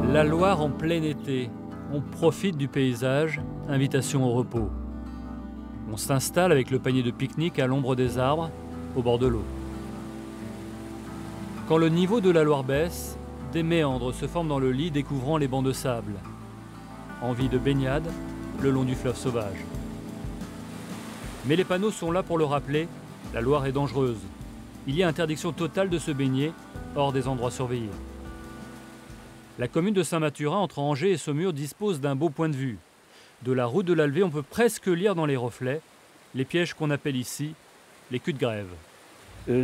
La Loire en plein été, on profite du paysage, invitation au repos. On s'installe avec le panier de pique-nique à l'ombre des arbres, au bord de l'eau. Quand le niveau de la Loire baisse, des méandres se forment dans le lit découvrant les bancs de sable. Envie de baignade le long du fleuve sauvage. Mais les panneaux sont là pour le rappeler, la Loire est dangereuse. Il y a interdiction totale de se baigner hors des endroits surveillés. La commune de Saint-Mathurin, entre Angers et Saumur, dispose d'un beau point de vue. De la route de l'Alvé, on peut presque lire dans les reflets les pièges qu'on appelle ici les culs de grève.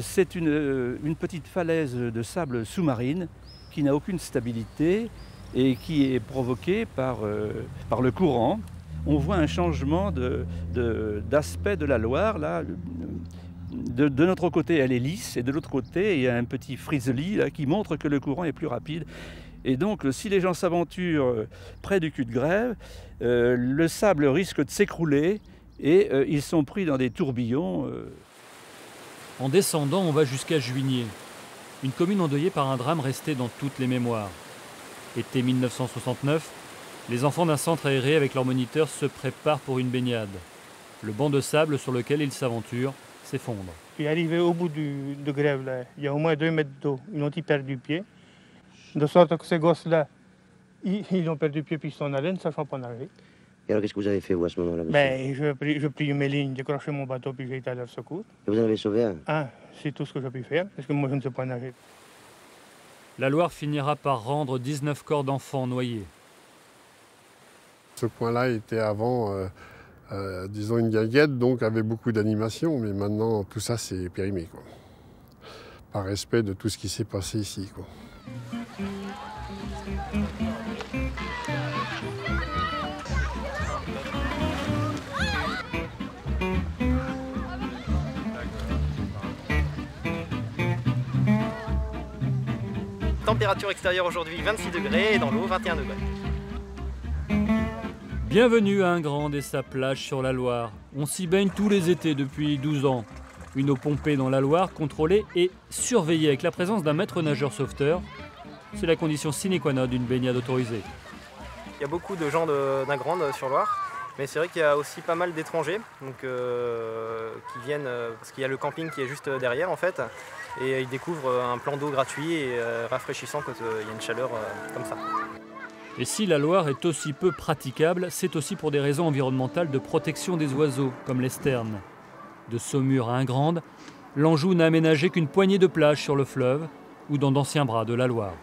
C'est une petite falaise de sable sous-marine qui n'a aucune stabilité et qui est provoquée par le courant. On voit un changement d'aspect de la Loire. Là. De notre côté, elle est lisse et de l'autre côté, il y a un petit friseli là, qui montre que le courant est plus rapide. Et donc, si les gens s'aventurent près du cul de grève, le sable risque de s'écrouler et ils sont pris dans des tourbillons. En descendant, on va jusqu'à Juigné, une commune endeuillée par un drame resté dans toutes les mémoires. Été 1969, les enfants d'un centre aéré avec leurs moniteurs se préparent pour une baignade. Le banc de sable sur lequel ils s'aventurent s'effondre. Puis arrivé au bout de grève, là, il y a au moins 2 mètres d'eau. Ils ont perdu pied. De sorte que ces gosses-là, ils ont perdu pied puis ils sont allés, ne sachant pas nager. Et alors qu'est-ce que vous avez fait vous à ce moment-là, monsieur? Ben, je plie mes lignes, décroché mon bateau puis j'ai été à leur secours. Et vous en avez sauvé un? Ah, c'est tout ce que j'ai pu faire, parce que moi je ne sais pas nager. La Loire finira par rendre 19 corps d'enfants noyés. Ce point-là était avant, disons, une guinguette, donc avait beaucoup d'animation, mais maintenant tout ça c'est périmé, quoi. Par respect de tout ce qui s'est passé ici, quoi. Température extérieure aujourd'hui 26 degrés et dans l'eau 21 degrés. Bienvenue à Ingrande et sa plage sur la Loire. On s'y baigne tous les étés depuis 12 ans. Une eau pompée dans la Loire, contrôlée et surveillée avec la présence d'un maître nageur sauveteur. C'est la condition sine qua non d'une baignade autorisée. Il y a beaucoup de gens d'Ingrande sur Loire, mais c'est vrai qu'il y a aussi pas mal d'étrangers donc, qui viennent, parce qu'il y a le camping qui est juste derrière en fait, et ils découvrent un plan d'eau gratuit et rafraîchissant quand il y a une chaleur comme ça. Et si la Loire est aussi peu praticable, c'est aussi pour des raisons environnementales de protection des oiseaux, comme les sternes. De Saumur à Ingrande, l'Anjou n'a aménagé qu'une poignée de plages sur le fleuve ou dans d'anciens bras de la Loire.